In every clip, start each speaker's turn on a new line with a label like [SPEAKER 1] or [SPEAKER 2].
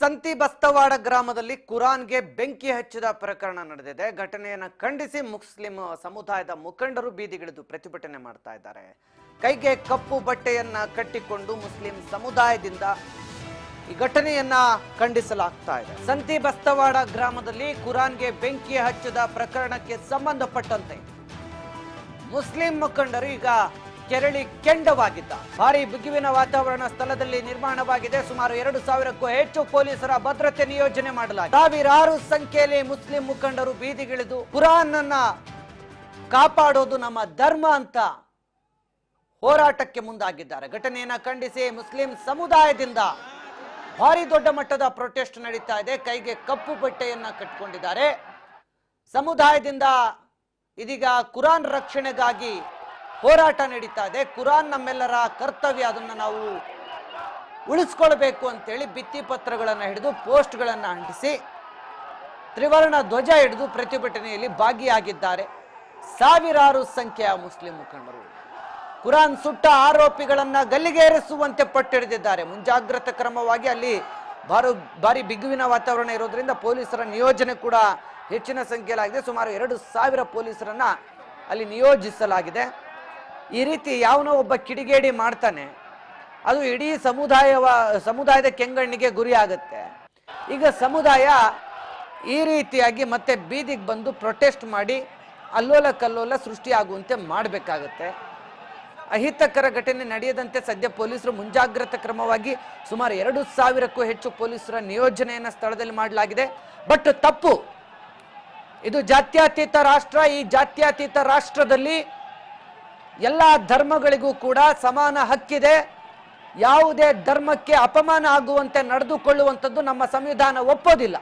[SPEAKER 1] ಸಂತಿ ಬಸ್ತವಾಡ ಗ್ರಾಮದಲ್ಲಿ ಕುರಾನ್ಗೆ ಬೆಂಕಿ ಹಚ್ಚಿದ ಪ್ರಕರಣ ನಡೆದಿದೆ. ಘಟನೆಯನ್ನು ಖಂಡಿಸಿ ಮುಸ್ಲಿಂ ಸಮುದಾಯದ ಮುಖಂಡರು ಬೀದಿಗಿಳಿದು ಪ್ರತಿಭಟನೆ ಮಾಡ್ತಾ ಇದ್ದಾರೆ. ಕೈಗೆ ಕಪ್ಪು ಬಟ್ಟೆಯನ್ನ ಕಟ್ಟಿಕೊಂಡು ಮುಸ್ಲಿಂ ಸಮುದಾಯದಿಂದ ಈ ಘಟನೆಯನ್ನ ಖಂಡಿಸಲಾಗ್ತಾ ಇದೆ. ಸಂತಿ ಬಸ್ತವಾಡ ಗ್ರಾಮದಲ್ಲಿ ಕುರಾನ್ಗೆ ಬೆಂಕಿ ಹಚ್ಚಿದ ಪ್ರಕರಣಕ್ಕೆ ಸಂಬಂಧಪಟ್ಟಂತೆ ಮುಸ್ಲಿಂ ಮುಖಂಡರು ಈಗ ಕೆರಳಿ ಕೆಂಡವಾಗಿದ್ದ ಭಾರಿ ಬಿಗುವಿನ ವಾತಾವರಣ ಸ್ಥಳದಲ್ಲಿ ನಿರ್ಮಾಣವಾಗಿದೆ. ಸುಮಾರು 2000ಕ್ಕೂ ಹೆಚ್ಚು ಪೊಲೀಸರ ಭದ್ರತೆ ನಿಯೋಜನೆ ಮಾಡಲಾಗಿದೆ. ಸಾವಿರಾರು ಸಂಖ್ಯೆಯಲ್ಲಿ ಮುಸ್ಲಿಂ ಮುಖಂಡರು ಬೀದಿಗಿಳಿದು ಕುರಾನ್ ಅನ್ನ ಕಾಪಾಡೋದು ನಮ್ಮ ಧರ್ಮ ಅಂತ ಹೋರಾಟಕ್ಕೆ ಮುಂದಾಗಿದ್ದಾರೆ. ಘಟನೆಯನ್ನ ಖಂಡಿಸಿ ಮುಸ್ಲಿಂ ಸಮುದಾಯದಿಂದ ಭಾರಿ ದೊಡ್ಡ ಮಟ್ಟದ ಪ್ರೊಟೆಸ್ಟ್ ನಡೀತಾ ಇದೆ. ಕೈಗೆ ಕಪ್ಪು ಬಟ್ಟೆಯನ್ನ ಕಟ್ಟಿಕೊಂಡಿದ್ದಾರೆ. ಸಮುದಾಯದಿಂದ ಇದೀಗ ಕುರಾನ್ ರಕ್ಷಣೆಗಾಗಿ ಹೋರಾಟ ನಡೀತಾ ಇದೆ. ಕುರಾನ್ ನಮ್ಮೆಲ್ಲರ ಕರ್ತವ್ಯ, ಅದನ್ನ ನಾವು ಉಳಿಸ್ಕೊಳ್ಬೇಕು ಅಂತೇಳಿ ಭಿತ್ತಿ ಪತ್ರಗಳನ್ನು ಹಿಡಿದು ಪೋಸ್ಟ್ಗಳನ್ನು ಅಂಟಿಸಿ ತ್ರಿವರ್ಣ ಧ್ವಜ ಹಿಡಿದು ಪ್ರತಿಭಟನೆಯಲ್ಲಿ ಭಾಗಿಯಾಗಿದ್ದಾರೆ ಸಾವಿರಾರು ಸಂಖ್ಯೆಯ ಮುಸ್ಲಿಂ ಮುಖಂಡರು. ಕುರಾನ್ ಸುಟ್ಟ ಆರೋಪಿಗಳನ್ನ ಗಲ್ಲಿಗೇರಿಸುವಂತೆ ಪಟ್ಟಿಡಿದಿದ್ದಾರೆ. ಮುಂಜಾಗ್ರತಾ ಕ್ರಮವಾಗಿ ಅಲ್ಲಿ ಭಾರಿ ಬಿಗುವಿನ ವಾತಾವರಣ ಇರೋದ್ರಿಂದ ಪೊಲೀಸರ ನಿಯೋಜನೆ ಕೂಡ ಹೆಚ್ಚಿನ ಸಂಖ್ಯೆಯಲ್ಲಾಗಿದೆ. ಸುಮಾರು 2000 ಪೊಲೀಸರನ್ನ ಅಲ್ಲಿ ನಿಯೋಜಿಸಲಾಗಿದೆ. ಈ ರೀತಿ ಯಾವನೋ ಒಬ್ಬ ಕಿಡಿಗೇಡಿ ಮಾಡ್ತಾನೆ, ಅದು ಇಡೀ ಸಮುದಾಯದ ಕೆಂಗಣ್ಣಿಗೆ ಗುರಿ ಆಗುತ್ತೆ. ಈಗ ಸಮುದಾಯ ಈ ರೀತಿಯಾಗಿ ಮತ್ತೆ ಬೀದಿಗೆ ಬಂದು ಪ್ರೊಟೆಸ್ಟ್ ಮಾಡಿ ಅಲ್ಲೋಲ ಕಲ್ಲೋಲ ಸೃಷ್ಟಿಯಾಗುವಂತೆ ಮಾಡಬೇಕಾಗತ್ತೆ. ಅಹಿತಕರ ಘಟನೆ ನಡೆಯದಂತೆ ಸದ್ಯ ಪೊಲೀಸರು ಮುಂಜಾಗ್ರತಾ ಕ್ರಮವಾಗಿ ಸುಮಾರು 2000ಕ್ಕೂ ಹೆಚ್ಚು ಪೊಲೀಸರ ನಿಯೋಜನೆಯನ್ನು ಸ್ಥಳದಲ್ಲಿ ಮಾಡಲಾಗಿದೆ. ಬಟ್ ತಪ್ಪು, ಇದು ಜಾತ್ಯತೀತ ರಾಷ್ಟ್ರ. ಈ ಜಾತ್ಯತೀತ ರಾಷ್ಟ್ರದಲ್ಲಿ ಎಲ್ಲ ಧರ್ಮಗಳಿಗೂ ಕೂಡ ಸಮಾನ ಹಕ್ಕಿದೆ. ಯಾವುದೇ ಧರ್ಮಕ್ಕೆ ಅಪಮಾನ ಆಗುವಂತೆ ನಡೆದುಕೊಳ್ಳುವಂಥದ್ದು ನಮ್ಮ ಸಂವಿಧಾನ ಒಪ್ಪೋದಿಲ್ಲ,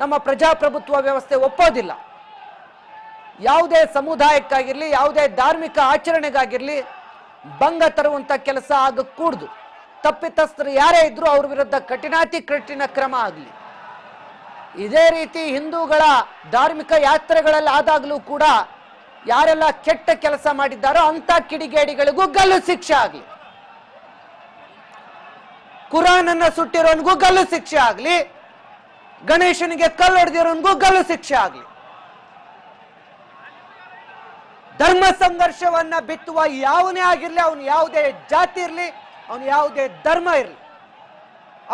[SPEAKER 1] ನಮ್ಮ ಪ್ರಜಾಪ್ರಭುತ್ವ ವ್ಯವಸ್ಥೆ ಒಪ್ಪೋದಿಲ್ಲ. ಯಾವುದೇ ಸಮುದಾಯಕ್ಕಾಗಿರಲಿ, ಯಾವುದೇ ಧಾರ್ಮಿಕ ಆಚರಣೆಗಾಗಿರಲಿ ಭಂಗ ತರುವಂಥ ಕೆಲಸ ಆಗಕೂಡದು. ತಪ್ಪಿತಸ್ಥರು ಯಾರೇ ಇದ್ರೂ ಅವ್ರ ವಿರುದ್ಧ ಕಠಿಣಾತಿ ಕಠಿಣ ಕ್ರಮ ಆಗಲಿ. ಇದೇ ರೀತಿ ಹಿಂದೂಗಳ ಧಾರ್ಮಿಕ ಯಾತ್ರೆಗಳಲ್ಲಿ ಆದಾಗಲೂ ಕೂಡ ಯಾರೆಲ್ಲ ಕೆಟ್ಟ ಕೆಲಸ ಮಾಡಿದ್ದಾರೋ ಅಂತ ಕಿಡಿಗೇಡಿಗಳಿಗೂ ಗಲ್ಲು ಶಿಕ್ಷೆ ಆಗಲಿ. ಕುರಾನ್ ಅನ್ನ ಸುಟ್ಟಿರೋನ್ಗೂ ಗಲ್ಲು ಶಿಕ್ಷೆ ಆಗಲಿ. ಗಣೇಶನಿಗೆ ಕಲ್ಲು ಹೊಡೆದಿರೋನ್ಗೂ ಗಲ್ಲು ಶಿಕ್ಷೆ ಆಗಲಿ. ಧರ್ಮ ಸಂಘರ್ಷವನ್ನ ಬಿತ್ತುವ ಯಾವನೇ ಆಗಿರ್ಲಿ, ಅವನು ಯಾವುದೇ ಜಾತಿ ಇರಲಿ, ಅವನು ಯಾವುದೇ ಧರ್ಮ ಇರಲಿ,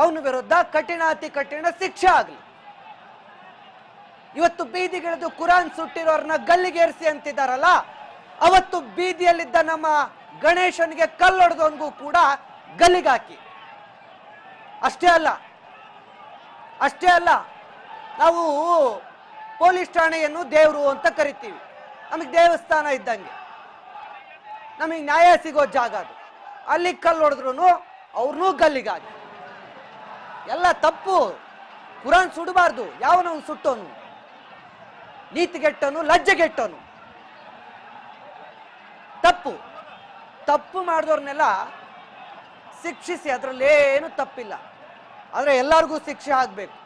[SPEAKER 1] ಅವನ ವಿರುದ್ಧ ಕಠಿಣಾತಿ ಕಠಿಣ ಶಿಕ್ಷೆ ಆಗಲಿ. ಇವತ್ತು ಬೀದಿಗಿಳಿದು ಕುರಾನ್ ಸುಟ್ಟಿರೋರ್ನ ಗಲ್ಲಿಗೇರಿಸಿ ಅಂತಿದ್ದಾರಲ್ಲ, ಅವತ್ತು ಬೀದಿಯಲ್ಲಿದ್ದ ನಮ್ಮ ಗಣೇಶನಿಗೆ ಕಲ್ಲೊಡೆದವನಿಗೂ ಕೂಡ ಗಲ್ಲಿಗಾಕಿ. ಅಷ್ಟೇ ಅಲ್ಲ, ನಾವು ಪೊಲೀಸ್ ಠಾಣೆಯನ್ನು ದೇವರು ಅಂತ ಕರಿತೀವಿ. ನಮಗೆ ದೇವಸ್ಥಾನ ಇದ್ದಂಗೆ, ನಮಗೆ ನ್ಯಾಯ ಸಿಗೋ ಜಾಗ ಅದು. ಅಲ್ಲಿ ಕಲ್ಲು ಹೊಡೆದ್ರು ಅವ್ರನ್ನೂ ಗಲ್ಲಿಗಾಗಿ. ಎಲ್ಲ ತಪ್ಪು. ಕುರಾನ್ ಸುಡಬಾರ್ದು. ಯಾವನವನು ಸುಟ್ಟೋನು, ನೀತಿಗೆಟ್ಟನು, ಲಜ್ಜೆಗೆಟ್ಟನು. ತಪ್ಪು ಮಾಡಿದವ್ರನ್ನೆಲ್ಲ ಶಿಕ್ಷಿಸಿ, ಅದರಲ್ಲೇನು ತಪ್ಪಿಲ್ಲ, ಆದರೆ ಎಲ್ಲರಿಗೂ ಶಿಕ್ಷೆ ಆಗಬೇಕು.